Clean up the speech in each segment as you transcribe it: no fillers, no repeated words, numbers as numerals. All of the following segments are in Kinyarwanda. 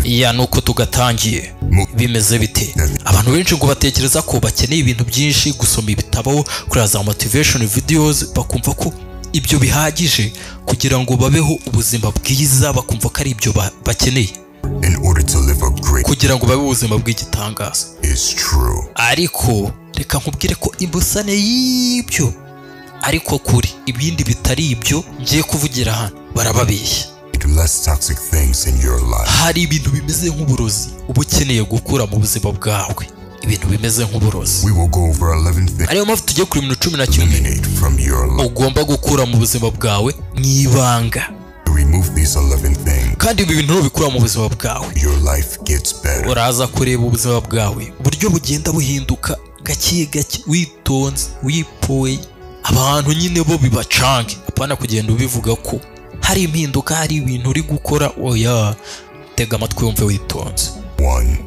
ya nuko tugatangiye bimeze bite abantu benshi ngo batekereza ko bakeneye ibintu byinshi gusoma ibitabo kuri za motivation videos bakumva ko ibyo bihagije kugira ngo babeho ubuzima bwiza bakumva ko ari ibyo bakeneye kugira ngo babe ubuzima bw'igitangaza ariko reka nkubwire ko imbusane y'ibyo ariko kuri ibindi bitari ibyo ngiye kuvugira hano barababeshya hari ibintu bimeze nk'uburozi uba ukeneye gukura mu buzima bwawe ibintu bimeze nk'uburozi ariyo mpamvu tugiye kuri minota 11 ugomba gukura mu buzima bwawe mwibanga kandi ibi bintu bikura mu buzima bwawe uraza kureba ubuzima bwawe uburyo bugenda buhinduka gake gake witonze wipoye abantu nyine bo bibacange apana kugenda ubivuga ko hari impinduka hari ibintu uri gukora oya tega amatwi wumve witonze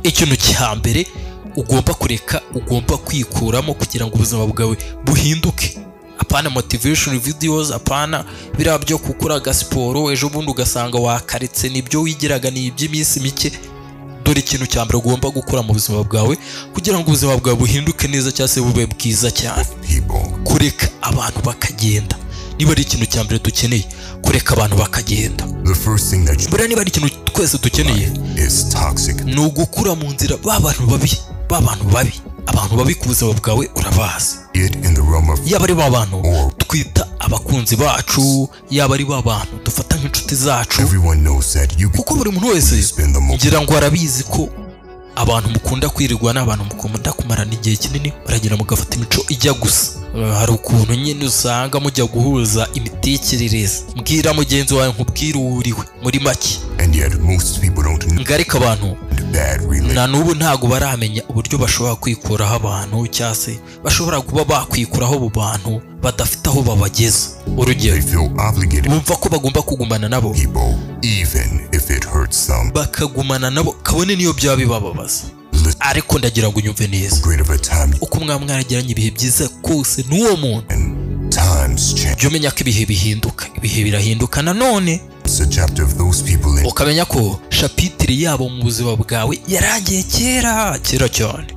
ikintu cyambere ugomba kureka ugomba kwikuramo kugira ngo ubuzima bwawe buhinduke apana motivation videos apana bira byo gukora gasiporo ejo bundi ugasanga wakaritse nibyo wigiraga ni iby'iminsi mike dore ikintu cyambere ugomba gukora mu buzima bwawe kugira ngo ubuzima bwawe buhinduke neza cyase bube bwiza cyane kureka abantu bakagenda niba ari ikintu cyambere dukeneye kureka abantu bakagenda buriya niba ari ikintu twese dukeneye ni ugukura mu nzira abantu babi ku buzima bwawe urabazi yaba ari ba bantu twita abakunzi bacu yaba ari ba bantu dufata nk'inshuti zacu kuko buri muntu wese ngira ngo arabizi ko abantu mukunda kwirirwa n'abantu mukunda kumarana igihe kinini baragira mugafata imico ijya gusa hari ukuntu nyine usanga mujya guhuza imitekerereze mbwira mugenzi wawe nkubwira uriwe muri make ngarika abantu na n'ubu ntago baramenya uburyo bashobora kwikuraho abantu cyase bashobora kuba bakwikuraho abo bantu badafite aho babageza urugero bumva ko bagomba kugumana nabo bakagumana nabo kabone niyo byaba bibababaza ariko ndagira ngo unyumve neza uko mwamwaragiranye ibihe byiza kose n'uwo muntu jya umenya ko ibihe birahinduka nanone ukamenya ko shapitire yabo mu buzima bwawe yarangiye kera cyane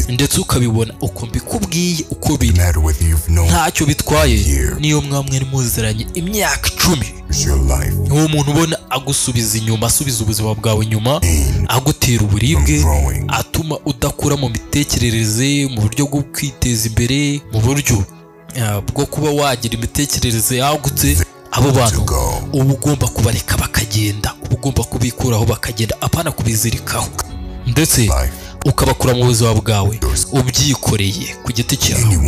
ndetse ukabibona uko mbikubwiye uko biri ntacyo bitwaye niyo mwamwe muziranye imyaka 10 uwo muntu ubona agusubiza inyuma asubiza ubuzima bwawe inyuma agutera uburibwe atuma udakura mu mitekerereze mu buryo bwo kwiteza imbere mu buryo bwo kuba wagira imitekerereze yagutse abo bantu uba ugomba kubareka bakagenda uba ugomba kubikuraho bakagenda apana kubizirikaho ndetse ukabakura mu buzima bwawe ubyikoreye ku giti cyawe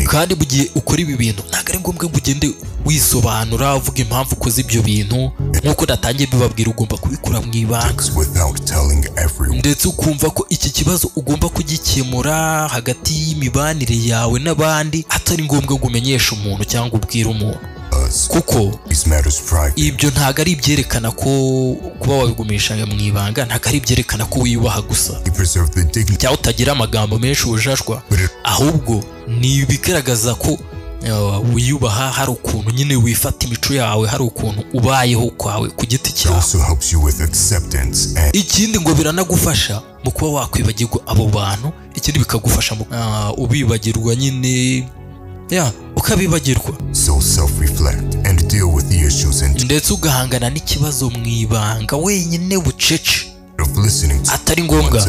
kandi mu gihe ukora ibi bintu ntabwo ari ngombwa ngo ugende wisobanura uvuga impamvu ukoze ibyo bintu nk'uko natangiye bibabwira ugomba kubikura mu ibanga ndetse ukumva ko iki kibazo ugomba kugikemura hagati y'imibanire yawe n'abandi atari ngombwa ngo umenyeshe umuntu cyangwa ubwire umuntu kuko ibyo ntago ari ibyerekana ko kuba wabigumisha mu ibanga ntago ari ibyerekana ko wiyubaha gusa cyangwa utagira amagambo menshi ujajwa ahubwo ni ibigaragaza ko wiyubaha hari ukuntu nyine wifata imico yawe hari ukuntu ubayeho kwawe ku giti cyawe ikindi ngo biranagufasha mu kuba wakwibagirwa abo bantu ikindi bikagufasha ubibagirwa nyine ukabibagirwa ndetse ugahangana n'ikibazo mu ibanga wenyine bucece atari ngombwa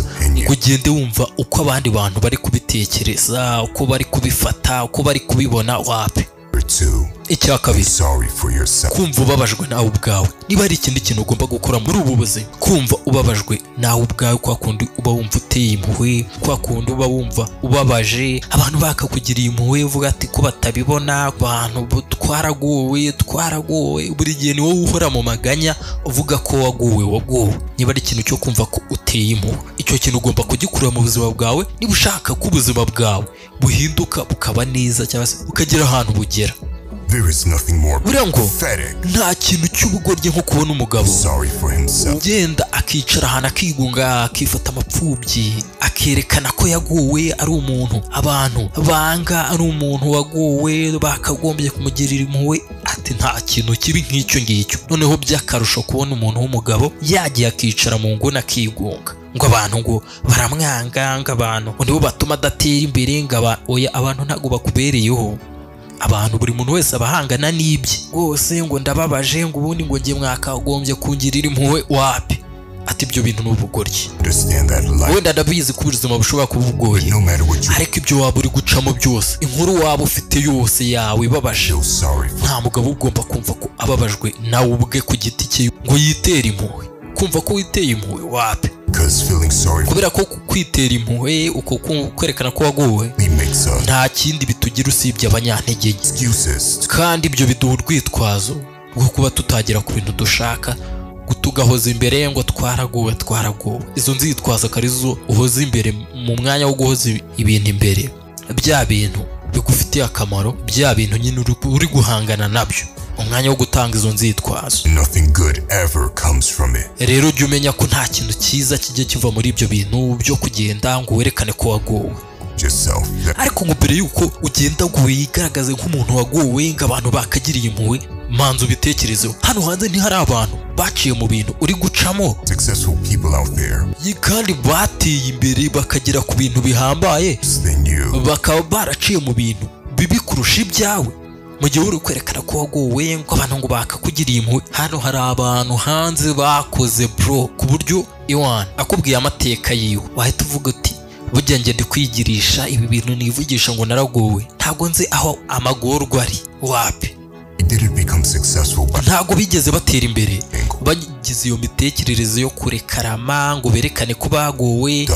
ngo ugende wumva uko abandi bantu bari kubitekereza uko bari kubifata uko bari kubibona wapi icya kabiri kumva ubabajwe nawe ubwawe niba ari ikindi kintu ugomba gukora muri ubu buzima kumva ubabajwe nawe ubwawe kwa kundi uba wumva uteye impuhwe kwa kundi uba wumva ubabaje abantu bakakugiriye impuhwe uvuga ati ko batabibona abantu twaragowe buri gihe ni wowe uhora mu maganya uvuga ko wagowe niba ari ikintu cyo kumva ko uteye impuhwe icyo kintu ugomba kugikura mu buzima bwawe niba ushaka ko ubuzima bwawe buhinduka bukaba neza cyangwa se ukagira ahantu bugera buriya ngo nta kintu cy'ubugoryi nko kubona umugabo ugenda akicara ahantu akigunga akifata amapfubyi akerekana ko yaguwe ari umuntu abantu banga ari umuntu waguwe bakagombye kumugirira impuhwe ati nta kintu kibi nk'icyo ngicyo. Noneho by'akarusho kubona umuntu w'umugabo yagiye akicara mu nguni akigunga ngo abantu ngo baramwanga, ngo abantu ngo nibo batuma adatera imbere, ngo oya, abantu ntabwo bakubereyeho. Abantu buri muntu wese abahangana n'ibye rwose, ngo ndababaje, ngo ubundi ngo ngiye mwakagombye kungirira impuhwe, wapi. Ati ibyo bintu n'ubugoryi. Wenda ndabizi ko ubuzima bushobora kuba bugoye, ariko ibyo waba uri gucamo byose, inkuru waba ufite yose yawe ibabaje, nta mugabo ugomba kumva ko ababajwe nawe ubwe ku giti cye ngo yitere impuhwe. Kumva ko witeye impuhwe, wapi. Kubera ko kwitera impuhwe uko kwerekana ko wagowe nta kindi bitugira usibye abanyantege nke, kandi ibyo biduha urwitwazo rwo kuba tutagera ku bintu dushaka, tugahoza imbere ngo twaragowe. Izo nzitwaza akarizo uhoza imbere mu mwanya wo guhoza ibintu imbere, bya bintu bigufitiye akamaro, bya bintu nyine uri guhangana nabyo, umwanya wo gutanga izo nzitwazo. Rero ujye umenya ko nta kintu cyiza kijya kiva muri ibyo bintu byo kugenda ngo werekane ko wagowe. Ariko ngo mbere yuko ugenda ngo wigaragaze nk'umuntu wagowe, ngo abantu bakagiriye impuhwe, manzu bitekerezeho. Hano hanze ntihari abantu baciye mu bintu uri gucamo, kandi bateye imbere bakagera ku bintu bihambaye, bakaba baraciye mu bintu bibi kurusha ibyawe, mu gihe uri kwerekana ko wagowe ngo abantu ngo bakakugiriye impuhwe. Hano hari abantu hanze bakoze bro ku buryo Iwan akubwiye amateka yiwe wahita uvuga uti burya njye ndi kwigirisha ibi bintu nivugisha ngo naragowe, ntabwo nzi aho amagorwa ari, wapi. Ntabwo bigeze batera imbere bagize iyo mitekerereze yo kurekarama ngo berekane ko bagowe.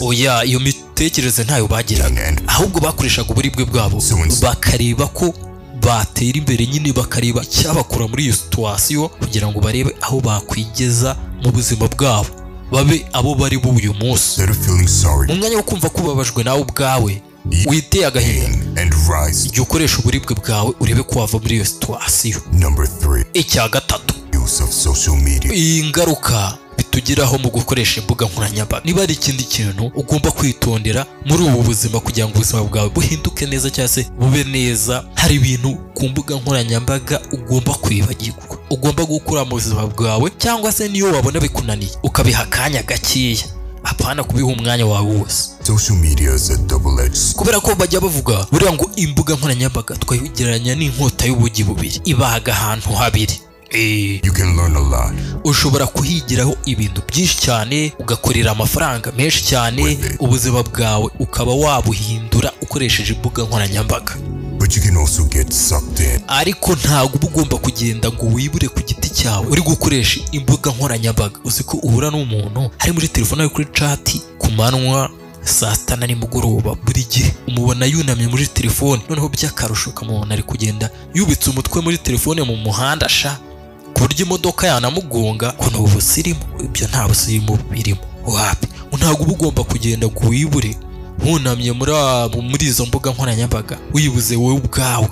Oya, iyo mitekerereze ntayo bagiraga, ahubwo bakoreshaga uburibwe bwabo bakareba ko batera imbere, nyine bakareba cyabakura muri iyo situation kugira ngo barebe aho bakwigeza mu buzima bwabo, babe abo bari bo uyu munsi. Mu mwanya wo kumva ko ubabajwe nawe ubwawe witeye agahinda, igihe ukoresha uburibwe bwawe urebe ko wava muri iyo situation. Icya gatatu, ingaruka bitugiraho mu gukoresha imbuga nkoranyambaga. Niba ari ikindi kintu ugomba kwitondera muri ubu buzima kugira ngo ubuzima bwawe buhinduke neza cyangwa se bube neza, hari ibintu ku mbuga nkoranyambaga ugomba kwibagirwa, ugomba gukura mu buzima bwawe, cyangwa se niyo wabona bikunaniye ukabiha akanya gakeya, apana kubiha umwanya wawe wose. Kubera ko bajya bavuga buriya ngo imbuga nkoranyambaga twayigereranya n'inkota y'ubugi bubiri, ibahaga ahantu habiri. Ushobora kuhigiraho ibintu byinshi cyane, ugakorera amafaranga menshi cyane, ubuzima bwawe ukaba wabuhindura ukoresheje imbuga nkoranyambaga. Ariko ntabwo uba ugomba kugenda ngo wibure ku giti cyawe uri gukoresha imbuga nkoranyambaga. Uzi ko uhura n'umuntu ari muri telefone ari kuri chat ku manywa saa sita na nimugoroba, buri gihe umubona yunamye muri telefone, noneho by'akarusho ukamubona ari kugenda yubitse umutwe muri telefone mu muhanda sha, ku buryo imodoka yanamugonga. Ko ni ubusirimu? Ibyo nta busirimu birimo, wapi. Ntabwo uba ugomba kugenda ngo wibure wunamye muri izo mbuga nkoranyambaga wibuze wowe ubwawe.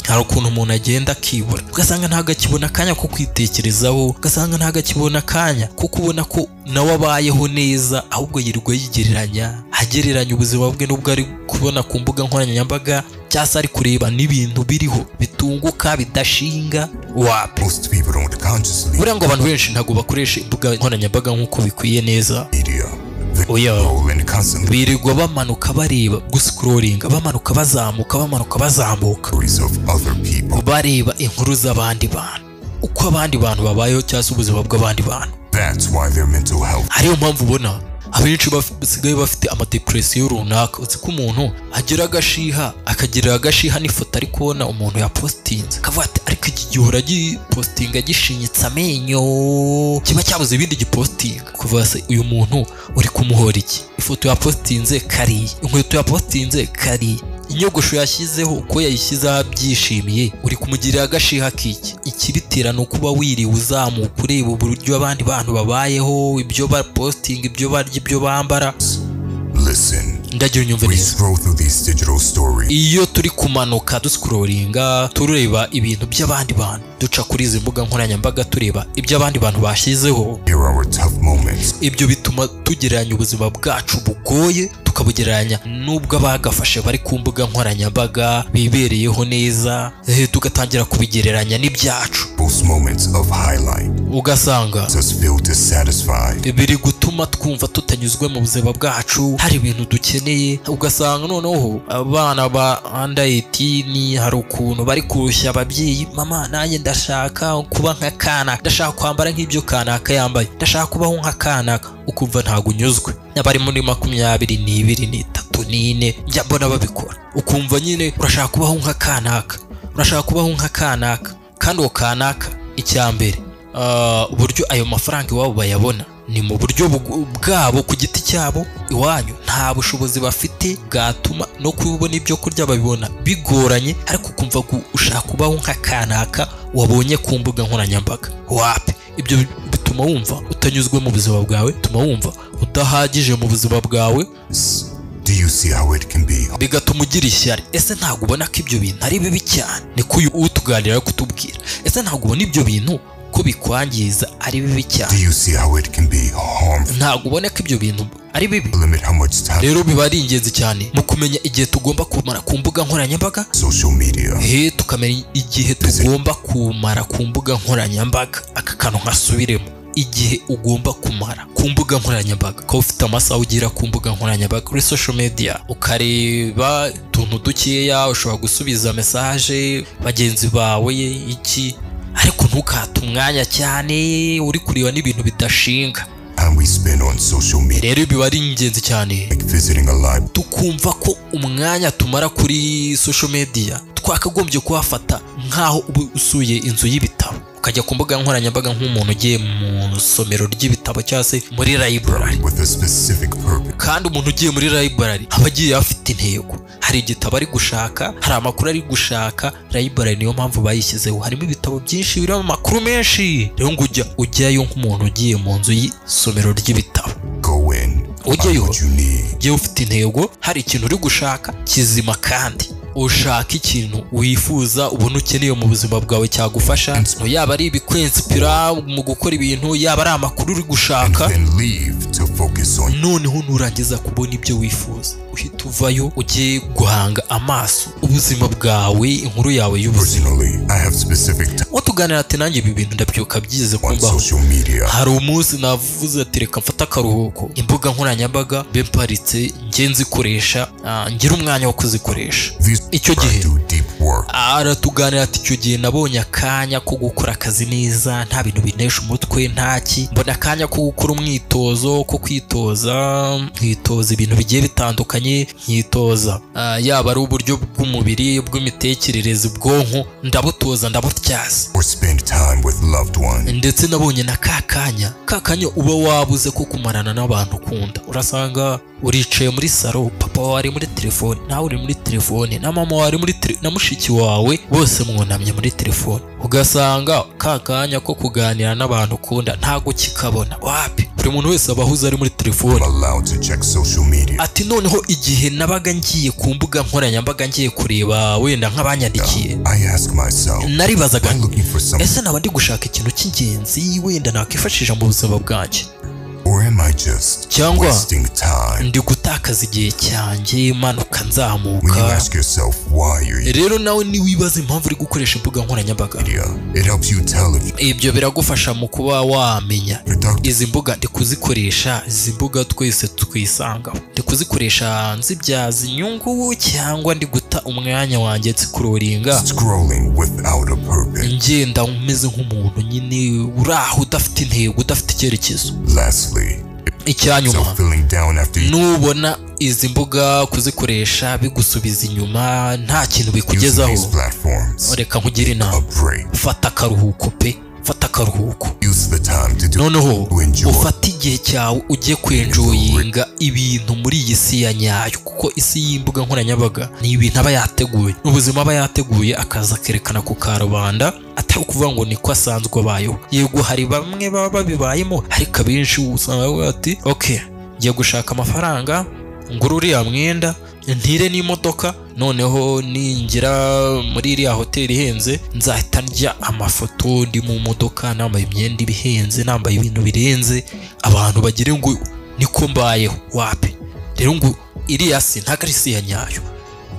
Hari ukuntu umuntu agenda akibura, ugasanga ntabwo akibona akanya ko kwitekerezaho, ugasanga ntabwo akibona akanya ko kubona ko nawe abayeho neza, ahubwo yirirwa agereranya ubuzima bwe n'ubwo ari kubona ku mbuga nkoranyambaga, cyangwa se ari kureba n'ibintu biriho bitunguka bidashinga, wapi. Buriya ngo abantu benshi ntabwo bakoresha imbuga nkoranyambaga nk'uko bikwiye neza. Oya, birirwa bamanuka bareba, guscrollinga, bamanuka bazamuka, bareba inkuru z'abandi bantu, uko abandi bantu babayeho cyangwa se ubuzima bw'abandi bantu. Ariyo mpamvu ubona abenshi basigaye bafite amadepresiyo runaka. Uzi ko umuntu agira agashiha n'ifoto ari kubona umuntu yapostinze, akavuga ati ariko iki gihora gipostinga gishinyitse amenyo, kiba cyabuze ibindi gipostinga. Kuva se uyu muntu uri kumuhora iki? Ifoto yapostinze kariya, inkweto yapostinze kariya, inyogosho yashyizeho uko yayishyizeho abyishimiye, uri kumugirira agashiha k'iki? Ikibitera ni ukuba wiriwe uzamuka ureba uburyo abandi bantu babayeho, ibyo bapostinga, ibyo barya, ibyo bambara. ndagira unyumve neza. Iyo turi kumanuka duscrollinga tureba ibintu by'abandi bantu, duca kuri izi mbuga nkoranyambaga tureba iby'abandi bantu bashyizeho, ibyo bituma tugereranya ubuzima bwacu bugoye tukabugereranya n'ubwo abagafashe bari ku mbuga nkoranyambaga bibereyeho neza, tugatangira kubigereranya n'ibyacu. Ugasanga biri gutuma twumva tutanyuzwe mu buzima bwacu, hari ibintu dukeneye. Ugasanga noneho abana ba under 18 hari ukuntu bari kurushya ababyeyi, mama nanjye ndashaka kuba nka kana, ndashaka kwambara nk'ibyo kanaka yambaye, ndashaka kubaho nka kanaka. Ukumva ntago unyuzwe. Abari muri 22, 23, 4 njya mbona babikora. Ukumva nyine urashaka kubaho nka kanaka, urashaka kubaho nka kanaka. Kandi uwo kanaka icyambere uburyo ayo mafaranga iwabo bayabona ni mu buryo bwabo ku giti cyabo. Iwanyu nta bushobozi bafite bwatuma no kubona ibyo kurya babibona bigoranye, ariko ukumva ushaka kubaho nka kanaka wabonye ku mbuga nkoranyambaga. Wapi, ibyo bituma wumva utanyuzwe mu buzima bwawe, bituma wumva udahagije mu buzima bwawe. Bigatuma ugira ishyari. Ese ntabwo ubona ko ibyo bintu ari bibi cyane? Ni ko utuganira kutubwira. Ese ntabwo ubona ibyo bintu ko bikwangiza ari bibi cyane? Ntabwo ubona ko ibyo bintu ari bibi? Rero biba ari ingenzi cyane mu kumenya igihe tugomba kumara ku mbuga nkoranyambaga, tukamenya igihe tugomba kumara ku mbuga nkoranyambaga. Aka kantu nkasubiremo, igihe ugomba kumara ku mbuga nkoranyambaga. Ko ufite amasaha ugira ku mbuga nkoranyambaga kuri social media, ukareba utuntu dukeya, ushobora gusubiza message bagenzi bawe iki, ariko ntukate umwanya cyane uri kureba n'ibintu bidashinga. Rero biba ari ingenzi cyane tukumva ko umwanya tumara kuri social media twakagombye kuhafata nk'aho uba usuye inzu y'ibitabo, ukajya ku mbuga nkoranyambaga nk'umuntu ugiye mu somero ry'ibitabo cyangwa se muri library. Kandi umuntu ugiye muri library aba agiye afite intego, hari igitabo ari gushaka, hari amakuru ari gushaka. Library niyo mpamvu bayishyizeho, harimo ibitabo byinshi birimo amakuru menshi. Rero ngo ujyayo nk'umuntu ugiye mu nzu y'isomero ry'ibitabo, ujyayo ugiye ufite intego, hari ikintu uri gushaka kizima, kandi ushaka ikintu wifuza ubona ukeneye mu buzima bwawe cyagufasha, yaba ari ibikwinspira mu gukora ibintu, yaba ari amakuru uri gushaka. Noneho nurangiza kubona ibyo wifuza, uhita uvayo ugiye guhanga amaso ubuzima bwawe, inkuru yawe y'ubuzima. Tuganira ati nanjye ibi bintu ndabyuka byize kumbaho. Hari umunsi navuze ati reka mfata akaruhuko, imbuga nkoranyambaga mbe mparitse njye nzikoresha, ngira umwanya wo kuzikoresha. Icyo gihe aratuganira ati icyo gihe nabonye akanya ko gukora akazi neza, nta bintu binesha umutwe, ntaki. Mbona akanya ko gukora umwitozo, ko nkitoza ibintu bigiye bitandukanye, nkitoza yaba ari uburyo bw'umubiri, bw'imitekerereze, ubwonko ndabutoza, ndabutyaza. Ndetse nabonye na kakanya uba wabuze ko kumarana n'abantu ukunda. Urasanga uricaye muri salo, papa wawe ari muri telefone, nawe uri muri telefone, na mama wawe ari muri na mushiki wawe, bose mwunamye muri telefone. Ugasanga kakanya ko kuganira n'abantu ukunda ntago kikabona. Wapi, buri muntu wese abahuza ari muri telefone. Ati noneho igihe nabaga ngiye ku mbuga nkoranyambaga ngiye kureba wenda nk'abanyandikiye, naribazaga ese naba ndi gushaka ikintu cy'ingenzi wenda nakifashisha mu buzima bwanjye, cyangwa ndi gutakaza igihe cyanjye manuka nzamuka. Rero nawe niwibaza impamvu uri gukoresha imbuga nkoranyambaga, ibyo biragufasha mu kuba wamenya izi mbuga ndi kuzikoresha, izi mbuga twese twisangaho, ndi kuzikoresha nzibyaza inyungu cyangwa ndi guta umwanya wanjye nzikuroringa ngenda umeze nk'umuntu nyine uraho udafite intego, udafite icyerekezo. Icyanyuma, nubona izi mbuga kuzikoresha bigusubiza inyuma, nta kintu bikugezaho, reka nkugire inama, fata akaruhuko pe, fata akaruhuko. Noneho ufata igihe cyawe ugiye kwenjoyinga ibintu muri iyi si ya nyayo, kuko isi y'imbuga nkoranyambaga ni ibintu aba yateguye, ubuzima aba yateguye akaza kerekana ku karubanda, atari kuvuga ngo niko asanzwe abayeho. Yego hari bamwe baba babibayemo, ariko abenshi usanga bati okay ngiye gushaka amafaranga, ngura uriya mwenda ntire n'imodoka noneho ningira muri iriya hoteli ihenze nzahita ndya amafoto ndi mu modoka nambaye imyenda ibihenze nambaye ibintu birenze abantu bagire ngo niko mbayeho wapi. Rero ngo iriya si ntago ari si ya nyayo.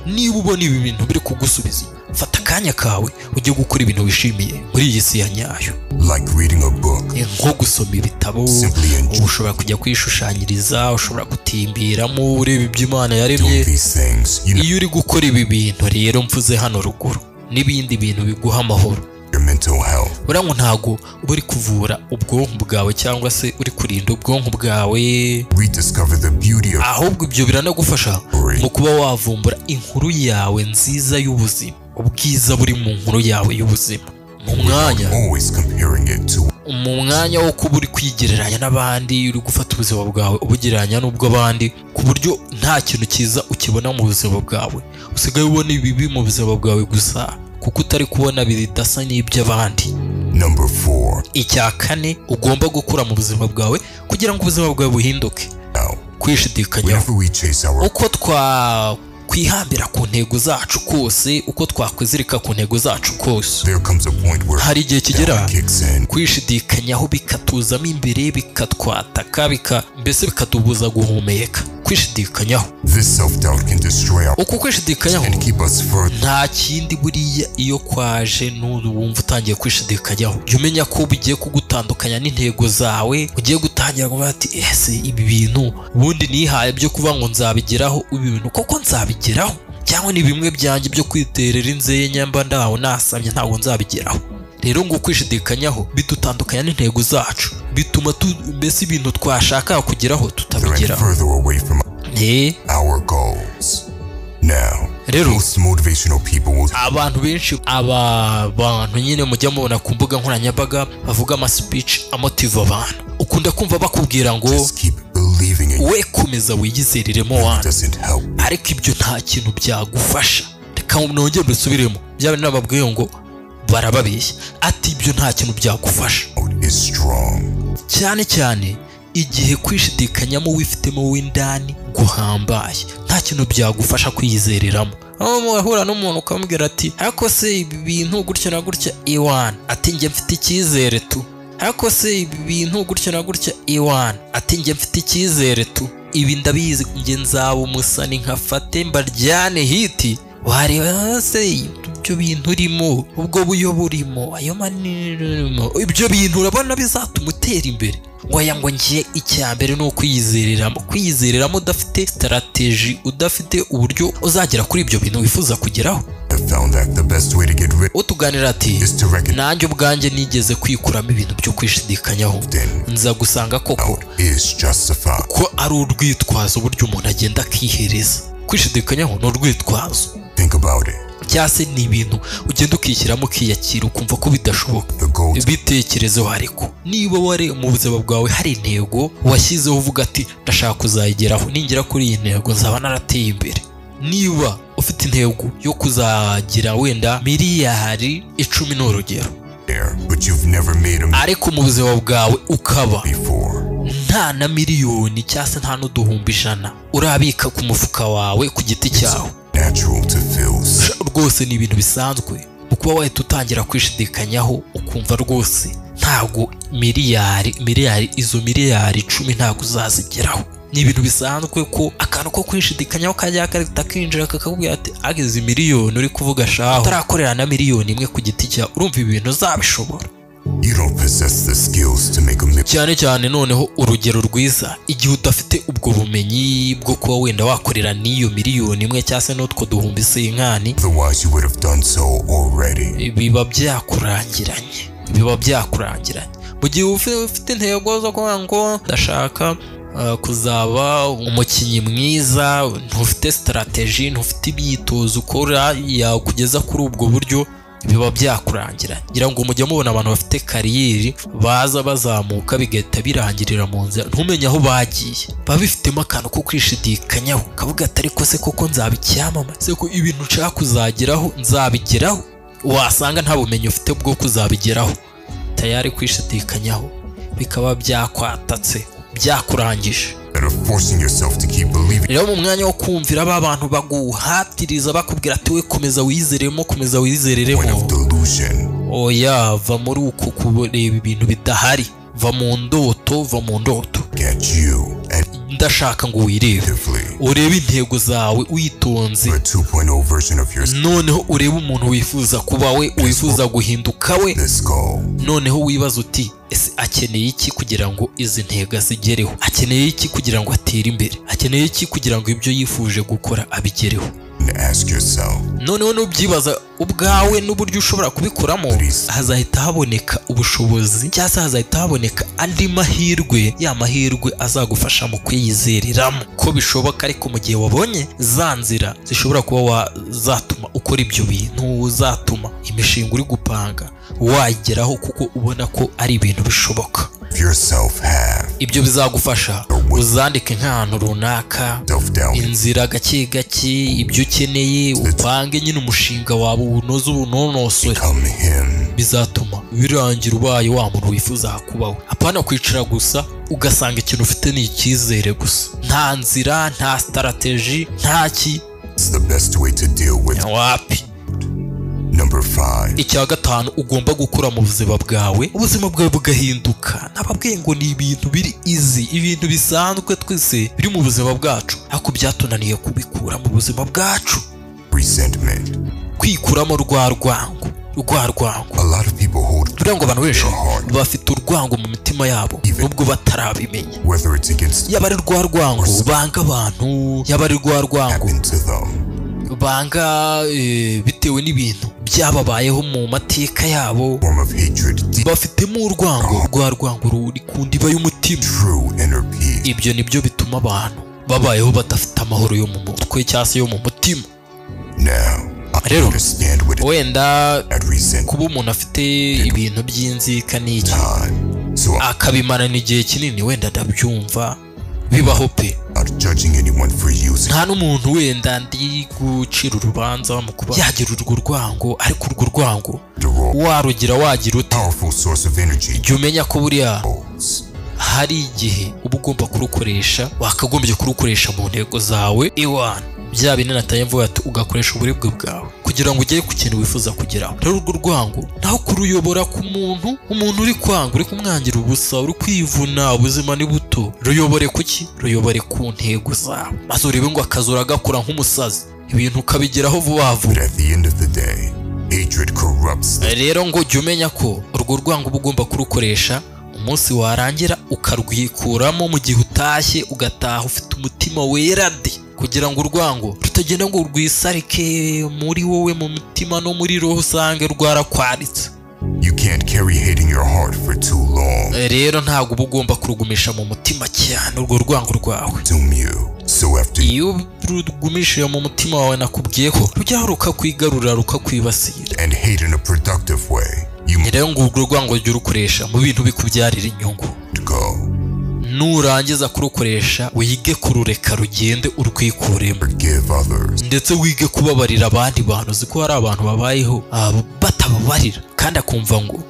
Niba ubona ibi bintu biri kugusubiza fata akanya kawe ujye gukora ibintu wishimiye muri iyi si ya nyayo, nko gusoma ibitabo, ushobora kujya kwishushanyiriza, ushobora gutimbiramo ureba ibyo Imana yaremye. Iyo uri gukora ibi bintu rero mvuze hano ruguru n'ibindi bintu biguha amahoro, urangwa ntago uba uri kuvura ubwonko bwawe cyangwa se uri kurinda ubwonko bwawe, ahubwo ibyo biranagufasha mu kuba wavumbura inkuru yawe nziza y'ubuzima, ubwiza buri mu nkuru yawe y'ubuzima, mu mwanya wo kuba uri kwigereranya n'abandi, uri gufata ubuzima bwawe ubugereranya n'ubw'abandi ku buryo nta kintu cyiza ukibona mu buzima bwawe, usigaye ubona ibibi mu buzima bwawe gusa kuko utari kubona bidasa n'iby'abandi. Number 4. Icya kane ugomba gukura mu buzima bwawe kugira ngo ubuzima bwawe buhinduke. Kwishidikanyaho. Uko twakwihambira ku ntego zacu kose, uko twakwizirika ku ntego zacu kose, hari igihe kigera kwishidikanyaho bikatuzamo imbere, bikatwataka, mbese bikatubuza guhumeka. Kwishidikanyaho, uko kwishidikanyaho nta kindi buriya iyo kwaje n'uwumva utangiye kwishidikanyaho jya umenya ko bigiye kugutandukanya n'intego zawe, ugiye gutangira kuvuga ati ese ibi bintu ubundi nihaye byo kuvuga ngo nzabigeraho, ibi bintu koko nzabigeraho cyangwa ni bimwe byanjye byo kwiterera inzenya mba ndaho nasamye ntabwo nzabigeraho. Rero ngo kwishidikanyaho bidutandukanya n'intego zacu, bituma mbese ibintu twashaka kugeraho tutabigeraho. Rero abantu benshi abantu nyine mujya mubona ku mbuga nkoranyambaga bavuga ama speech amotiva abantu, ukunda kumva bakubwira ngo we komeza wiyizereremo wandi, ariko ibyo nta kintu byagufasha. Reka nongere mbisubiremo, byaba nababwiye ngo barababeshya ati ibyo nta kintu byagufasha, cyane cyane igihe kwishidikanyamo wifitemo w'indani guhambaye, nta kintu byagufasha kwiyizereramo. aho muhura n'umuntu ukamubwira ati ariko se ibi bintu gutya na gutya iwana, ati njye mfite icyizere tu, ariko se ibi bintu gutya na gutya iwana, ati njye mfite icyizere tu, ibi ndabizi njye nzaba umusani nkafate mbaryane hiti, wareba se ibyo bintu urimo, ubwo buyo burimo, ayo manirimo, ibyo bintu urabona bizatuma utera imbere. ngo ngiye icyambere no kwiyizereramo udafite strategy, udafite uburyo uzagera kuri ibyo bintu wifuza kugeraho. Utuganira ati nanjye ubwanjye nigeze kwikuramo ibintu byo kwishidikanyaho, nza gusanga koko ko ari urwitwazo buryo umuntu agenda akihereza. Kwishidikanyaho ni urwitwazo, cyase ni ibintu ugenda ukishyiramo ukiyakira ukumva ko bidashoboka. Bitekerezeho, ariko niba wari mu buzima bwawe hari intego washyizeho uvuga ati ndashaka kuzayigeraho, ningera kuri iyi ntego nzaba narateye imbere. Niba ufite intego yo kuzagira wenda miliyari 10 n'urugero, ariko mu buzima bwawe ukaba nta na miliyoni cyangwa nta n'uduhumbi 100 urabika ku mufuka wawe ku giti cyawe, rwose ni ibintu bisanzwe kuba wahita utangira kwishidikanyaho ukumva rwose ntabwo izo miliyari 10 ntabwo uzazigeraho. Ni ibintu bisanzwe ko akantu ko kwishidikanyaho kajya kakinjira kakakubwira ati ageze miliyoni uri kuvuga shaho utarakorera na miliyoni 1 ku giti cyawe, urumva ibintu uzabishobora. Cyane cyane noneho urugero rwiza, igihe udafite ubwo bumenyi bwo kuba wenda wakorera n'iyo miliyoni 1 cyangwa se n'utwo duhumbi senkani, biba byakurangiranye. Mu gihe ufite intego zo kuvuga ngo ndashaka kuzaba umukinnyi mwiza, ntufite strategy, ntufite imyitozo ukora yakugeza kuri ubwo buryo, biba byakurangira. Ngira ngo mujye mubona abantu bafite kariyeri baza bazamuka bigahita birangirira mu nzira ntumenye aho bagiye, babifitemo akantu ko kwishidikanyaho, kavuga ati ariko se koko nzabicyamama, se ko ibintu nshaka kuzageraho nzabigeraho, wasanga nta bumenyi ufite bwo kuzabigeraho, tayari kwishidikanyaho bikaba byakwatatse byakurangije. rero mu mwanya wo kumvira ba bantu baguhatiriza bakubwira ati we komeza wizeremo komeza wizereremo, oya va muri uko kureba ibintu bidahari, va mu ndoto, va mu ndoto. Ndashaka ngo wirebe, urebe intego zawe witonze, noneho urebe umuntu wifuza kuba we, wifuza guhinduka we, noneho wibaza uti ese akeneye iki kugira ngo izi ntego zigereho, akeneye iki kugira ngo atere imbere, akeneye iki kugira ngo ibyo yifuje gukora abigereho. noneho nubyibaza ubwawe n'uburyo ushobora kubikoramo, hazahita haboneka ubushobozi cyangwa se hazahita haboneka andi mahirwe, ya mahirwe azagufasha mu kwiyizereramo ko bishoboka. Ariko mu gihe wabonye za nzira zishobora kuba zatuma ukora ibyo bintu, zatuma imishinga uri gupanga wayigeraho kuko ubona ko ari ibintu bishoboka, ibyo bizagufasha uzandike nk'ahantu runaka, inzira gake gake, ibyo ukeneye upange nyine umushinga wawe unoze ubunonosore, bizatuma birangira ubaye wa muntu wifuza kubaho. Apana kwicara gusa ugasanga ikintu ufite ni icyizere gusa, nta nzira, nta strategy, ntaki. Wapi. Icya gatanu ugomba gukora mu buzima bwawe, ubuzima bwawe bugahinduka. Nababwiye ngo ni ibintu biri easy, ibintu bisanzwe twese biri mu buzima bwacu, ariko byatunaniye kubikura mu buzima bwacu. Kwikuramo rwa rwango. Buriya ngo abantu benshi bafite urwango mu mitima yabo nubwo batarabimenya, yaba ari rwa rwango banga abantu, yaba ari rwa rwango banga bitewe n'ibintu byababayeho mu mateka yabo, bafitemo urwango, rwa rwango ruri ku ndiba y'umutima. Ibyo nibyo bituma abantu babayeho badafite amahoro yo mu mutwe cyangwa se yo mu mutima. Rero wenda kuba umuntu afite ibintu by'inzika n'iki akabimarana igihe kinini, wenda ndabyumva bibaho pe. Nta n'umuntu wenda ndi gucira urubanza mu kuba yagira urwo rwango, ariko urwo rwango warugira wagira ute, jya umenya ko buriya hari igihe uba ugomba kurukoresha, wakagombye kurukoresha mu ntego zawe iwana, bya bintu natanye mvuga ati ugakoresha uburebwe bwawe kugira ngo ugere ku kintu wifuza kugeraho. Rero urwo rwango naho kuruyobora ku muntu uri kwanga, uri kumwangira ubusa, uri kwivuna, ubuzima ni buto. Ruyobore kuki? Ruyobore ku ntego zawe, maze urebe ngo akazura gakora nk'umusazi, ibintu ukabigeraho vuba vuba. Rero ngo jya umenya ko urwo rwango uba ugomba kurukoresha, umunsi warangira ukarwikuramo mu gihe utashye, ugataha ufite umutima wera de, kugira ngo urwango rutagenda ngo rwisarike muri wowe mu mutima no muri roho usange rwarakwaritse. Rero ntabwo uba ugomba kurugumisha mu mutima cyane urwo rwango rwawe. Iyo rugumishije mu mutima wawe nakubwiye ko rujyaho rukakwigarura, rukakwibasira. Rero ngo urwo rwango jya urukoresha mu bintu bikubyarira inyungu. Nurangiza kurukoresha wige kurureka rugende urwikuremo, ndetse wige kubabarira abandi bantu. Uzi ko hari abantu babayeho batababarira kandi akumva ngo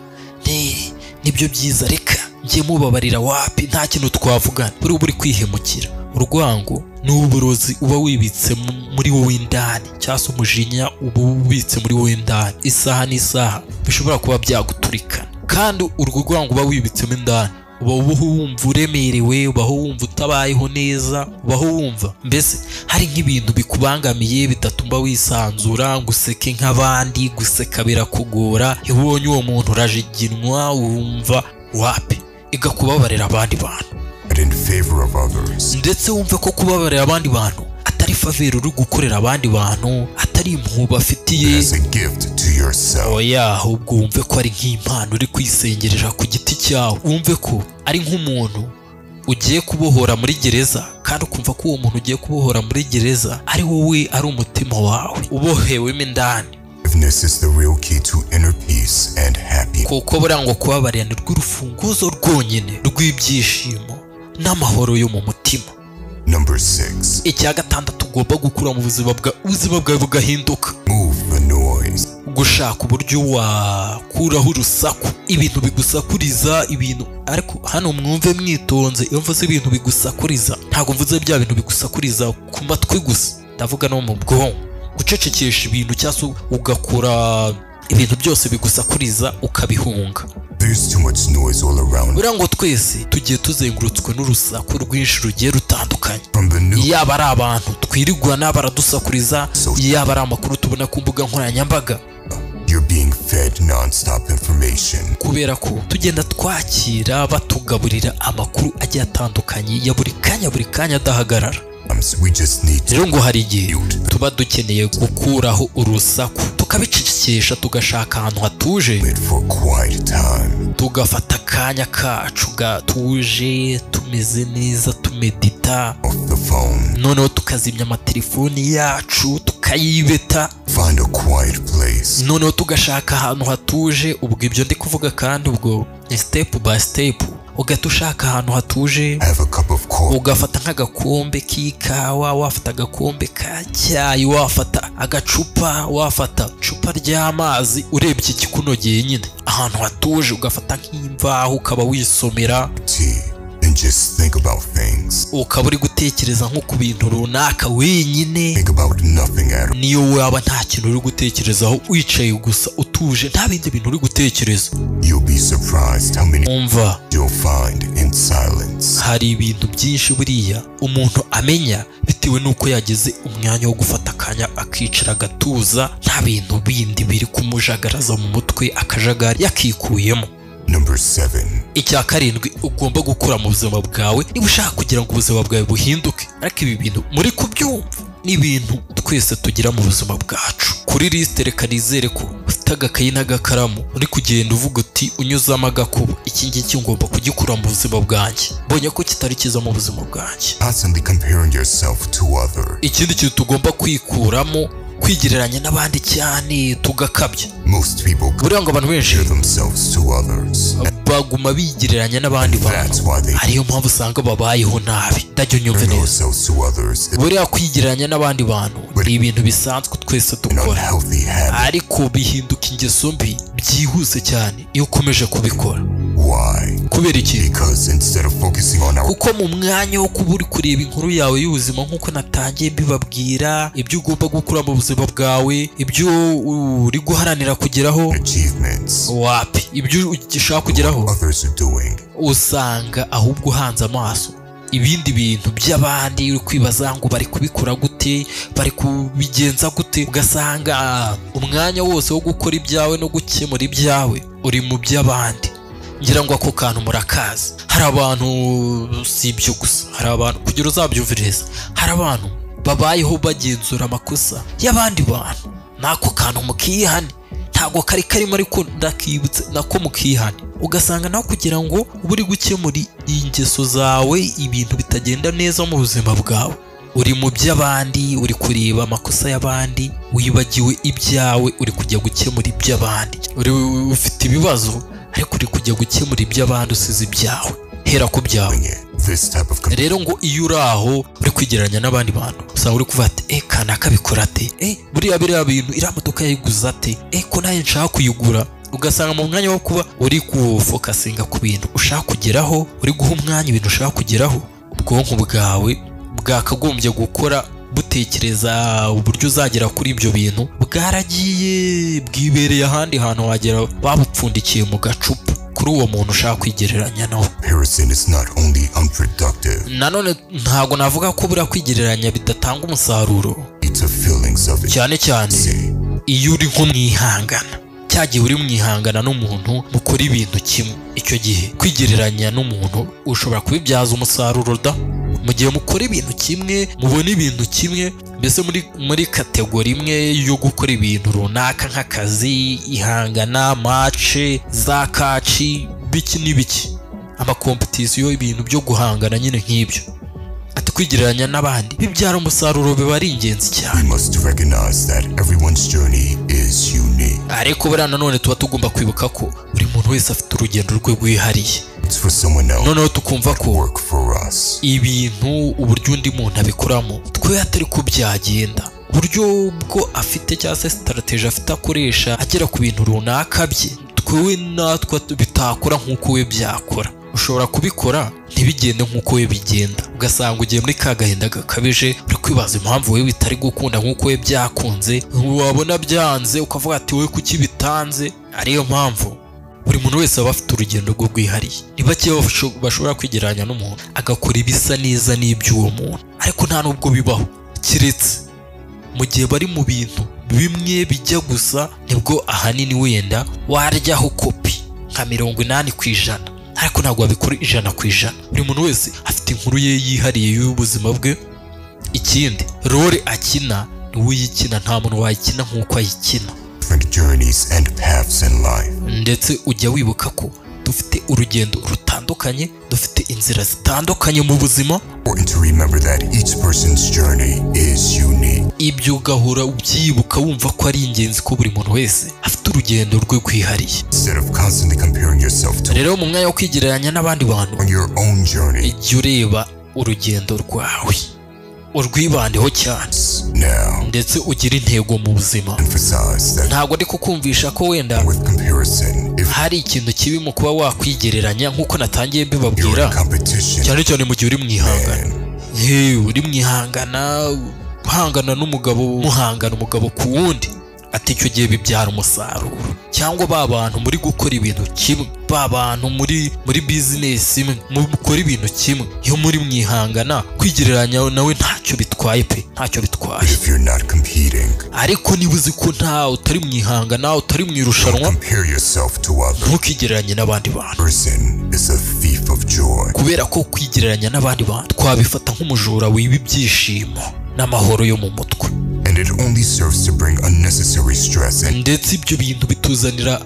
nibyo byiza, reka njye mubabarira. Wapi, nta kintu twavugana, buri kwihemukira. Urwango ni uburozi uba wibitse muri wowe indani, cyangwa se umujinya uba ubitse muri wowe indani, isaha n'isaha bishobora kuba byaguturikana. Kandi urwo rwango uba wibitsemo indani, ubaho wumva uremerewe, ubaho wumva utabayeho neza, ubaho wumva mbese hari nk'ibintu bikubangamiye bidatuma wisanzura, ngo useke nk'abandi, guseka birakugora. Iyo ubonye uwo muntu urajiginwa, wumva wapi, igakubabarira abandi bantu, ndetse wumve ko kubabarira abandi bantu atari faveri uri gukorera abandi bantu, atari impuhwe bafitiye, oya, ahubwo wumve ko ari nk'impano uri kwisengerera ku giti cyawe. Wumve ko ari nk'umuntu ugiye kubohora muri gereza, kandi ukumva ko uwo muntu ugiye kubohora muri gereza ari wowe, ari umutima wawe ubohewemo indani. Kuko buriya ngo kubabarira ni rw'urufunguzo rwonyine rw'ibyishimo n'amahoro yo mu mutima. Icya gatandatu ugomba gukura mu buzima bwawe bugahinduka, gushaka uburyo wakuraho urusaku, ibintu bigusakuriza, ibintu. Ariko hano mwumve mwitonze, iyo mvuze ibintu bigusakuriza ntabwo mvuze bya bintu bigusakuriza ku matwi gusa, ndavuga no mu bwonko. Gucecekesha ibintu cyangwa se ugakora ibintu byose bigusakuriza ukabihunga. Buriya ngo twese tugiye tuzengurutswe n'urusaku rwinshi rugiye rutandukanye, yaba ari abantu twirigwa n'abaradusakuriza, yaba ari amakuru tubona ku mbuga nkoranyambaga. Kubera ko tugenda twakira batugaburira amakuru agiye atandukanye ya buri kanya adahagarara. Rero ngo hari igihe tuba dukeneye gukuraho urusaku, tukabicecekesha, tugashaka ahantu hatuje, tugafata akanya kacu gatuje, tumeze neza, tumedita, noneho tukazimya amatelefoni yacu tukayibeta, noneho tugashaka ahantu hatuje. Ubwo ibyo ndi kuvuga kandi ubwo ni step by step. Ugahita ushaka ahantu hatuje, ugafata nk'agakombe k'ikawa, wafata agakombe ka cyayi, wafata agacupa, wafata icupa ry'amazi, urebye ikikunogeye nyine, ahantu hatuje, ugafata nk'imvaho ukaba wisomera, ukaba uri gutekereza nko ku bintu runaka wenyine, niyo waba nta kintu uri gutekerezaho, wicaye gusa utuje, nta bindi bintu uri gutekereza. Umva, hari ibintu byinshi buriya umuntu amenya bitewe n'uko yageze umwanya wo gufata akanya akicara agatuza, nta bintu bindi biri kumujagaraza mu mutwe, akajagari yakikuyemo. Icya karindwi ugomba gukura mu buzima bwawe niba ushaka kugira ngo ubuzima bwawe buhinduke. Ariko ibi bintu muri kubyumva ni ibintu twese tugira mu buzima bwacu. Kuri liste reka nizere ko ufite agakayi n'agakaramu uri kugenda uvuga uti unyuzamo agakuba, iki ngiki ngomba kugikura mu buzima bwanjye, mbonye ko kitari kiza mu buzima bwanjye. Ikindi kintu tugomba kwikuramo, kwigereranya n'abandi cyane tugakabya. Buriya ngo abantu benshi baguma bigereranya n'abandi bantu, ariyo mpamvu usanga babayeho nabi. Ndajya unyumve neza, buriya kwigereranya n'abandi bantu ni ibintu bisanzwe twese dukora, ariko bihinduka ingeso mbi byihuse cyane iyo ukomeje kubikora. Kubera iki? Kuko mu mwanya wo kuba uri kureba inkuru yawe y'ubuzima nk'uko natangiye mbibabwira, ibyo ugomba gukura mu buzima bwawe, ibyo uri guharanira kugeraho, wapi, ibyo ushaka kugeraho, usanga ahubwo uhanze amaso ibindi bintu by'abandi, uri kwibaza ngo bari kubikora gute, bari kubigenza gute. Ugasanga umwanya wose wo gukora ibyawe no gukemura ibyawe uri mu by'abandi. Ngira ngo ako kantu murakazi. Hari abantu, si ibyo gusa, hari abantu kugira uzabyumviriza, hari abantu babayeho bagenzura amakosa y'abandi bantu. Nako kantu mukihane, ntago kari karimo, ariko ndakibutse nako mukihane. Ugasanga nawe kugira ngo ube uri gukemura ingeso zawe, ibintu bitagenda neza mu buzima bwawe, uri mu by'abandi, uri kureba amakosa y'abandi, wibagiwe ibyawe, uri kujya gukemura iby'abandi. Uri ufite ibibazo ariko uri kujya gukemura iby'abandi usize ibyawe. Hera ku byawe. Rero ngo iyo uri aho uri kwigereranya n'abandi bantu, usanga uri kuvuga ati kanaka bikora ate, buriya bintu iriya modoka yayiguze ate, ko nayo nshaka kuyigura. Ugasanga mu mwanya wo kuba uri kufokasinga ku bintu ushaka kugeraho, uri guha umwanya ibintu ushaka kugeraho, ubwonko bwawe bwakagombye gukora butekereza uburyo uzagera kuri ibyo bintu, bwaragiye bwibereye ahandi hantu wagera babupfundikiye mu gacupa kuri uwo muntu ushaka kwigereranya nawe. Nanone ntabwo navuga ko buriya kwigereranya bidatanga umusaruro, cyane cyane iyo uri nko mwihangana, cyagiye uri mwihangana n'umuntu mukora ibintu kimwe. Icyo gihe kwigereranya n'umuntu ushobora kubibyaza umusaruro da, mu gihe mukora ibintu kimwe, mubona ibintu kimwe, mbese muri kategori imwe yo gukora ibintu runaka nk'akazi, ihangana, mace, za kaci, biki n'ibiki, amakompetisiyo, ibintu byo guhangana nyine nk'ibyo. Ati kwigereranya n'abandi bibyara umusaruro, biba ari ingenzi cyane. Ariko buriya nanone tuba tugomba kwibuka ko buri muntu wese afite urugendo rwe rwihariye. Noneho tukumva ko ibintu uburyo undi muntu abikoramo twe atari ko byagenda. buryo bwo afite cyangwa se strategy afite akoresha agera ku bintu runaka bye twe natwe bitakora nk'uko we byakora. Ushobora kubikora ntibigende nk'uko we bigenda, ugasanga ugiye muri ka gahinda gakabije uri kwibaza impamvu we bitari gukunda nk'uko we byakunze, wabona byanze ukavuga ati we kuki bitanze. Ariyo mpamvu buri muntu wese aba afite urugendo rwo rwihariye. Ni bake bashobora kwigereranya n'umuntu agakora ibisa neza n'iby'uwo muntu, ariko nta nubwo bibaho, kiretse mu gihe bari mu bintu bimwe bijya gusa, nibwo ahanini wenda waryaho kopi nka 80%, ariko ntabwo wabikora 100%. buri muntu wese afite inkuru ye yihariye y'ubuzima bwe. Ikindi, role akina niwe uyikina, nta muntu wayikina nk'uko ayikina. Ndetse ujya wibuka ko dufite urugendo rutandukanye, dufite inzira zitandukanye mu buzima. Ibyo ugahora ubyibuka wumva ko ari ingenzi ko buri muntu wese afite urugendo rwe rwihariye. Rero mu mwanya wo kwigereranya n'abandi bantu, ijya ureba urugendo rwawe, urwibandeho cyane, ndetse ugira intego mu buzima. Ntabwo ndi kukumvisha ko wenda hari ikintu kibi mu kuba wakwigereranya, nk'uko natangiye mbibabwira, cyane cyane mu gihe uri mwihangana. Uri mwihangana, uhangana n'umugabo, muhangana umugabo ku wundi, ati icyo gihe bibyara umusaruro. Cyangwa ba bantu muri gukora ibintu kimwe, ba bantu muri business imwe mukora ibintu kimwe, iyo muri mwihangana, kwigereranya nawe ntacyo bitwaye pe, ntacyo bitwaye. Ariko niba uzi ko nta utari mwihangana, utari mwirushanwa, ntukigereranye n'abandi bantu, kubera ko kwigereranya n'abandi bantu twabifata nk'umujura wiba ibyishimo n'amahoro yo mu mutwe. Ndetse ibyo bintu bituzanira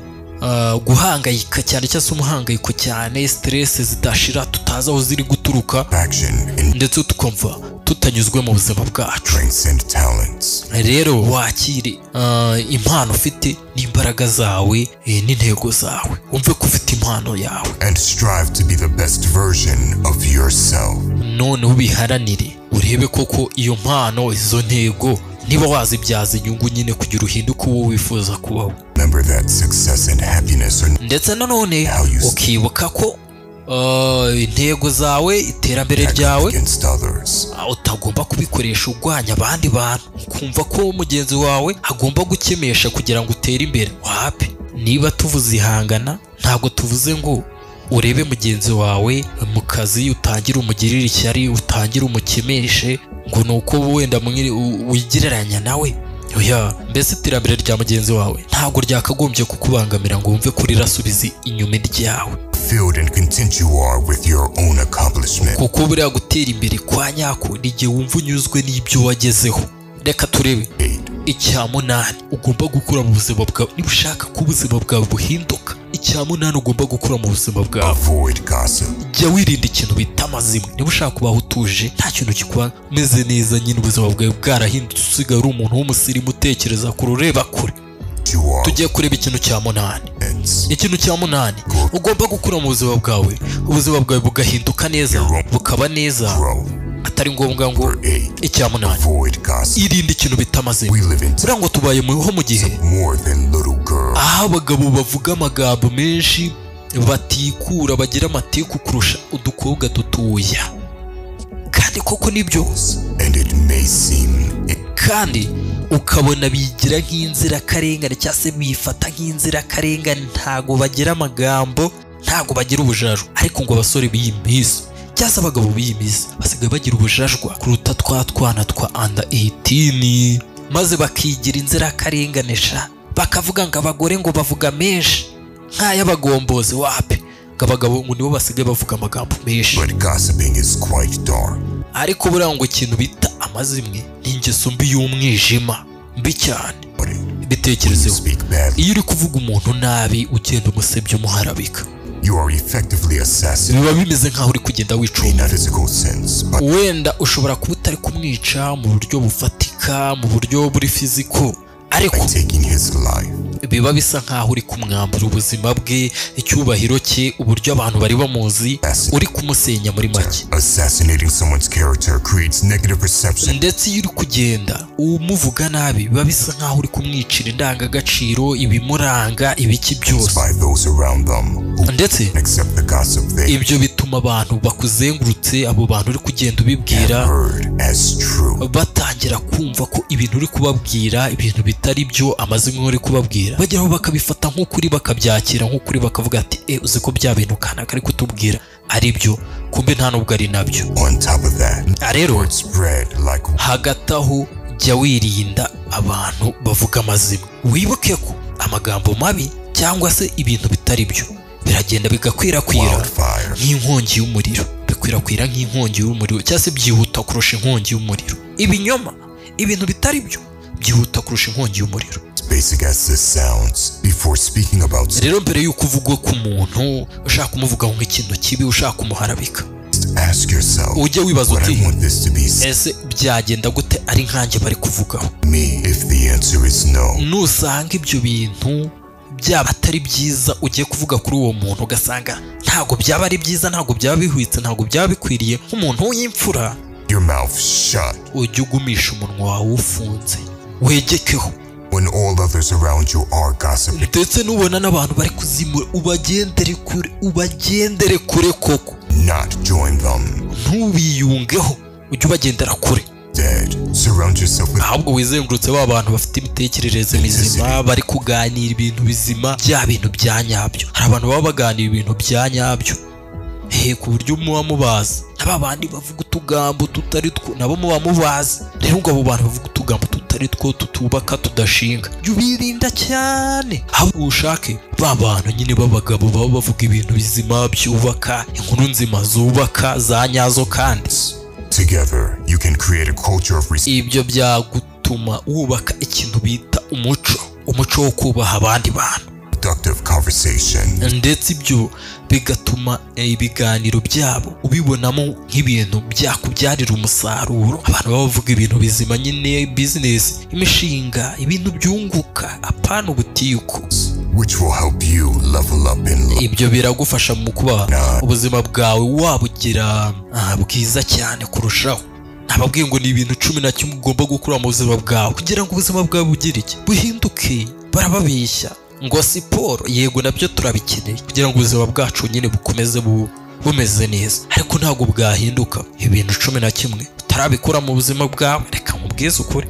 guhangayika cyane, cyangwa se umuhangayiko cyane, stress zidashira tutazi aho ziri guturuka, ndetse tukumva tutanyuzwe mu buzima bwacu. Rero wakire impano ufite n'imbaraga zawe n'intego zawe, wumve ko ufite impano yawe, none ubiharanire, urebe koko iyo mpano, izo ntego niba wazibyaza inyungu nyine kugira uhinduke uwo wifuza kubaho. Ndetse nanone ukibuka ko intego zawe, iterambere ryawe, utagomba kubikoresha urwanya abandi bantu, ukumva ko mugenzi wawe agomba gukemesha kugira ngo utere imbere. Wapi, niba tuvuze ihangana, ntabwo tuvuze ngo urebe mugenzi wawe mu kazi utangire umugirire ishyari, utangire umukemeshe ngo nuko wenda wigereranya nawe. Oya, mbese iterambere rya mugenzi wawe ntabwo ryakagombye kukubangamira ngo wumve kuri rasubizi inyuma ryawe. Kuko buriya gutera imbere kwa nyako ni igihe wumva unyuzwe n'ibyo wagezeho. Reka turebe icya 8 ugomba gukura mu buzima bwawe niba ushaka ko ubuzima bwawe buhinduka. Icya 8 ugomba gukura mu buzima bwawe, jya wirinda ikintu bita amazimwe. Niba ushaka kubaho utuje, nta kintu kikuba meze neza, nyine ubuzima bwawe bwarahindutse, usigaye uri umuntu w'umusirimu utekereza kure, ureba kure. Tugiye kureba ikintu cya 8. Ikintu cya 8 ugomba gukura mu buzima bwawe, ubuzima bwawe bugahinduka neza, bukaba neza, atari ngombwa ngo icya 8 irinde ikintu bita amazimwe. Buriya ngo tubaye mu gihe aho abagabo bavuga amagambo menshi, batikura, bagira amatiku kurusha udukobwa dutoya. Kandi koko nibyo, kandi ukabona bigira nk'inzirakarengane, cyangwa se bifata nk'inzirakarengane. Ntago bagira amagambo, ntago bagira ubujaju, ariko ngo abasore biyimisa cyangwa se abagabo biyimisa basigaye bagira ubujajwa kuruta twana twa under 18, maze bakigira inzirakarengane sha, bakavuga ngo abagore ngo bavuga menshi nk'ay'abagombozi. Wapi, abagabo ngo nibo basigaye bavuga amagambo menshi. Ariko buriya ngo ikintu bita amazimwe ni ingeso mbi y'umwijima, mbi cyane. Bitekerezeho, iyo uri kuvuga umuntu nabi, ugenda umusebya, umuharabika, biba bimeze nk'aho uri kugenda wicuma. Wenda ushobora kuba utari kumwica mu buryo bufatika, mu buryo buri fiziko, ariko biba bisa nkaho uri kumwambura ubuzima bwe, icyubahiro cye, uburyo abantu bari bamuzi, uri kumusenya muri make. Ndetse iyo uri kugenda umuvuga nabi biba bisa nkaho uri kumwicira indangagaciro, ibimuranga, ibiki byose. Ndetse ibyo bituma abantu bakuzengurutse, abo bantu uri kugenda ubibwira batangira kumva ko ibintu uri kubabwira ibintu bitari byo, amazimwe uri kubabwira bageraho bakabifata nk'ukuri, bakabyakira nk'ukuri, bakavuga ati uzi ko bya bintu kanaka ari kutubwira ari byo, kumbe nta nubwo ari nabyo. Rero hagati aho jya wirinda abantu bavuga amazimwe. Wibuke ko amagambo mabi cyangwa se ibintu bitari byo biragenda bigakwirakwira nk'inkongi y'umuriro, bikwirakwira nk'inkongi y'umuriro, cyangwa se byihuta kurusha inkongi y'umuriro. Ibinyoma, ibintu bitari byo byihuta kurusha inkongi y'umuriro. Rero mbere y'uko uvuga ku muntu ushaka kumuvugaho nk'ikintu kibi, ushaka kumuharabika, ujye wibaza uti ese byagenda gute ari nkanjye bari kuvugaho. Nusanga ibyo bintu byaba atari byiza ugiye kuvuga kuri uwo muntu, ugasanga ntago byaba ari byiza, ntago byaba bihwitse, ntago byaba bikwiriye, nk'umuntu w'imfura, ujye ugumisha umunwa wawe ufunze, wegekeho. Ndetse nubona n'abantu bari kuzimura, ubagendere kure koko, ntubiyungeho, ujye ubagendera kure. Ahubwo wizengurutse ba bantu bafite imitekerereze mizima, bari kuganira ibintu bizima, bya bintu bya nyabyo. Hari abantu baba baganira ibintu bya nyabyo ku buryo muba mubazi. Aba bandi bavuga utugambo tutari two nabo muba mubazi. Rero ngo abo bantu bavuga utugambo tutari two, tutubaka, tudashinga, jya ubirinda cyane. Ahubwo ushake ba bantu nyine b'abagabo baba bavuga ibintu bizima, byubaka, inkuru nzima zubaka, za nyazo. Kandi ibyo byagutuma wubaka ikintu bita umuco wo kubaha abandi bantu. Ndetse ibyo bigatuma ibiganiro byabo ubibonamo nk'ibintu byakubyarira umusaruro. Abantu baba bavuga ibintu bizima nyine, business, imishinga, ibintu byunguka, apana ubutiko. Ibyo biragufasha mu kuba ubuzima bwawe wabugira bwiza cyane kurushaho. Nababwiye ngo ni ibintu 11 ugomba gukura mu buzima bwawe kugira ngo ubuzima bwawe bugire iki, buhinduke. Barababeshya ngo siporo, yego nabyo turabikeneye kugira ngo ubuzima bwacu nyine bukomeze bumeze neza, ariko ntabwo bwahinduka ibintu 11 utarabikura mu buzima bwawe. Reka mubwize ukuri,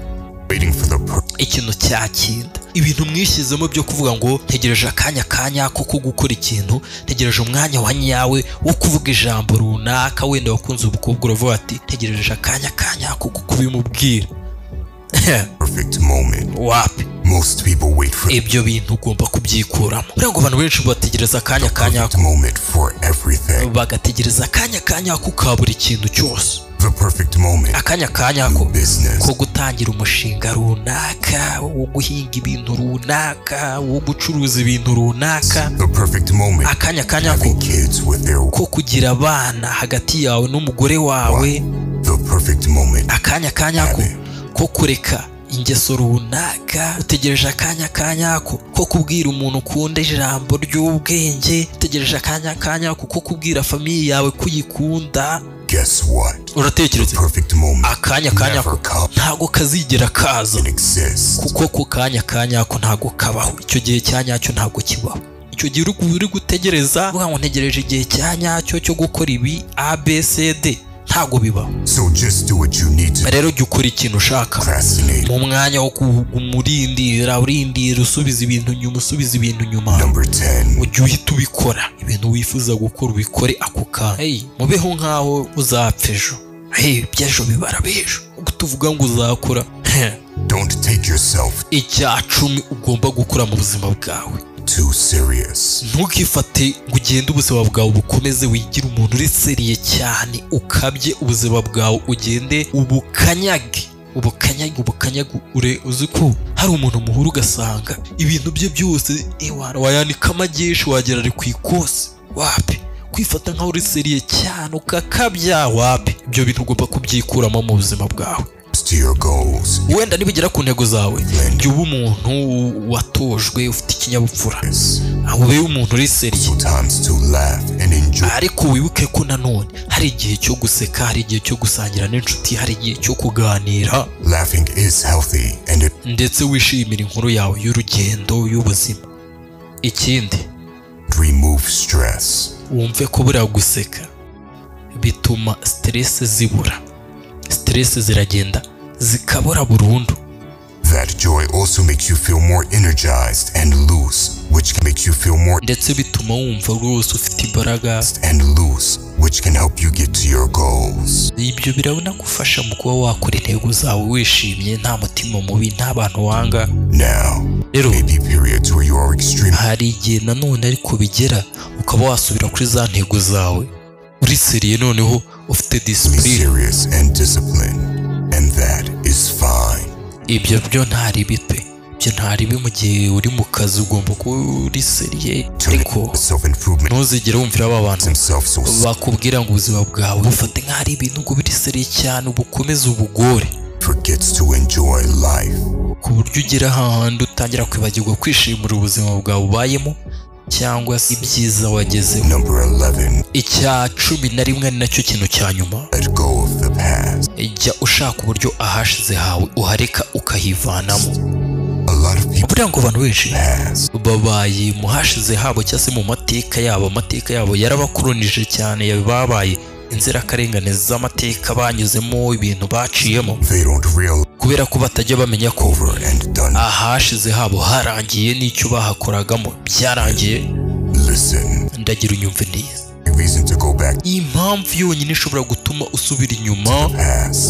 ikintu cyakinda ibintu mwishyizemo byo kuvuga ngo ntegereje akanya ko gukora ikintu, ntegereje umwanya wa nyawe wo kuvuga ijambo runaka. Wenda wakunze ubukobwa uravuga ati ntegereje akanya ko kubimubwira. Wapi, ibyo bintu ugomba kubyikuramo. Kugira ngo abantu benshi bategereza akanya bagategereza akanya ko ka buri kintu cyose. Akanya ko gutangira umushinga runaka, wo guhinga ibintu runaka, wo gucuruza ibintu runaka. Akanya ko kugira abana hagati yawe n'umugore wawe. Akanya ko kureka ingeso runaka. Utegereje akanya ko kubwira umuntu ukunda ijambo ry'ubwenge. Utegereje akanya ko kubwira famiye yawe kuyikunda. Uratekereza akanya ntago kazigera kaza, kuko ku kanya ko ntago kabaho. Icyo gihe cyanyacyo ntago kibaho. Icyo gihe uri gutegereza uvuga ngo ntegereje igihe cyanyacyo cyo gukora ibi ABCD, ntago bibaho. Rero jya ukora ikintu ushaka mu mwanya wo kumurindira, usubiza ibintu nyuma, ujye uhita ubikora. Ibintu wifuza gukora ubikore ako kanya. Mubeho nkaho uzapfa ejo. By'ejo bibara b'ejo. Ubwo tuvuga ngo uzakora icya 10 ugomba gukora mu buzima bwawe. Ntukifate ngo ugende ubuzima bwawe bukomeze wigira umuntu uri seriye cyane, ukabye ubuzima bwawe, ugende ubukanyage. Uzi ko hari umuntu muhuru ugasanga ibintu bye byose wayanika amageshi wagera ari ku ikosi. Wapi, kwifata nkaho uri seriye cyane ukakabya. Wapi, ibyo bintu ugomba kubyikuramo mu buzima bwawe. to your goals. Wenda nibigera ku ntego zawe jya uba umuntu watojwe ufite ikinyabupfura ube umuntu uri seriye ariko wibuke ko nanone hari igihe cyo guseka hari igihe cyo gusangira n'inshuti hari igihe cyo kuganira ndetse wishimira inkuru yawe y'urugendo y'ubuzima. Ikindi wumve ko buriya guseka bituma stress zibura, stress ziragenda zikabura burundu. That joy also makes you feel more energized and loose, which can make you feel more ndetse bituma wumva rwose ufite imbaraga and loose, which can help you get to your goals. Ibyo biranagufasha mu kuba wakora intego zawe wishimye nta mutima mubi nta bantu wanga. Now, maybe periods where you are extreme. Hari igihe nanone ariko bigera ukaba wasubira kuri za ntego zawe uri seriye noneho ufite discipline. Serious and discipline, and that is fine. Ibyo byo ntari bite byo ntari bi mu gihe uri mu kazi ugomba kuba uri seriye ariko ntuzigere wumvira aba bantu bakubwira ngo ubuzima bwawe bufate nk'ari ibintu ngo biri seriye cyane ubukomeze ubugore forgets to enjoy life ku buryo ugera hahandi utangira kwibagirwa kwishimira ubuzima bwawe ubayemo cyangwa se ibyiza wagezeho. Icya 11 ni nacyo kintu cya nyuma. Jya ushaka uburyo ahashize hawe uhareka ukahivanamo. Buriya ngo abantu benshi babaye mu hashize habo cyangwa se mu mateka yabo yarabakoronije cyane babaye inzirakarengane z'amateka banyuzemo ibintu baciyemo kubera ko batajya bamenya ko ahashize habo harangiye n'icyo bahakoragamo byarangiye. Ndagira unyumve neza impamvu yonyine ishobora gutuma usubira inyuma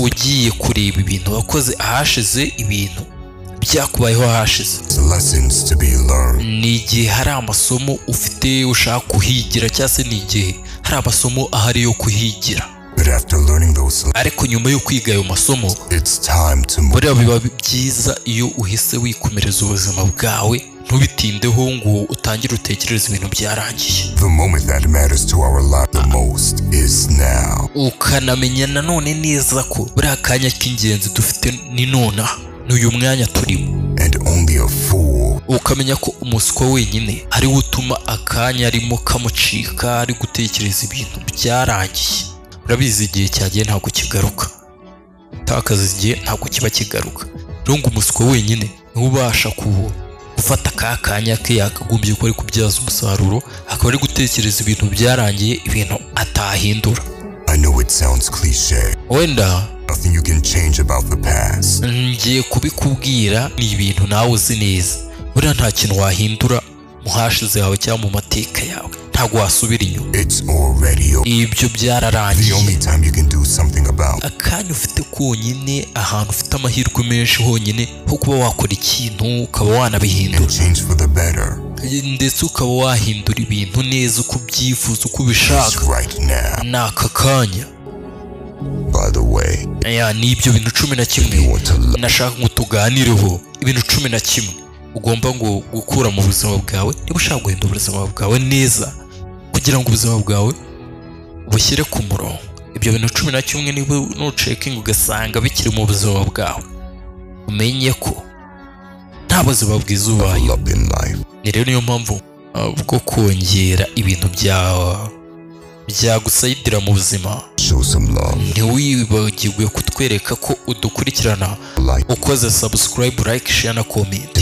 ugiye kureba ibintu wakoze ahashize ibintu byakubayeho ahashize ni igihe hari amasomo ufite ushaka kuhigira cyangwa se ni igihe hari amasomo ahari yo kuhigira. Ariko nyuma yo kwiga ayo masomo buriya biba byiza iyo uhise wikomereza ubuzima bwawe ntubitindeho ngo utangire utekereza ibintu byarangiye. Ukanamenya nanone neza ko buriya kanya k'ingenzi dufite ni nonaha n'uyu mwanya turimo. Ukamenya ko umuswa wenyine ariwe utuma akanya arimo kamucika ari gutekereza ibintu byarangiye. Urabizi igihe cyagiye ntabwo kigaruka, takaza igihe ntabwo kiba kigaruka. Rero ngo umuswa wenyine niwe ubasha gufata akanya ke yakagombye ko ari kubyaza umusaruro akaba ari gutekereza ibintu byarangiye ibintu atahindura. Wenda nothing you can change about the past. Ngiye kubikubwira ni ibintu nawe uzi neza buriya nta kintu wahindura mu hashize hawe cyangwa mu mateka yawe ntabwo wasubira inyuma. Ibyo byararangiye. Akanya ufite konyine ahantu ufite amahirwe menshi honyine ho kuba wakora ikintu ukaba wanabihindura ndetse ukaba wahindura ibintu neza uko ubyifuza uko ubishaka ni aka kanya. By the way, ni ibyo bintu 11 nashaka ngo tuganireho. Ibintu 11 ugomba ngo gukura mu buzima bwawe niba ushaka guhindura ubuzima bwawe neza kugira ngo ubuzima bwawe bushyire ku murongo. Ibyo bintu 11 niba nucekinga ugasanga bikiri mu buzima bwawe umenye ko nta buzima bwiza ubaye. Ni rero niyo mpamvu bwo kongera ibintu byagusayidira mu buzima. Ntiwibagirwe kutwereka ko udukurikirana ukoze subscribe, like, share na comment.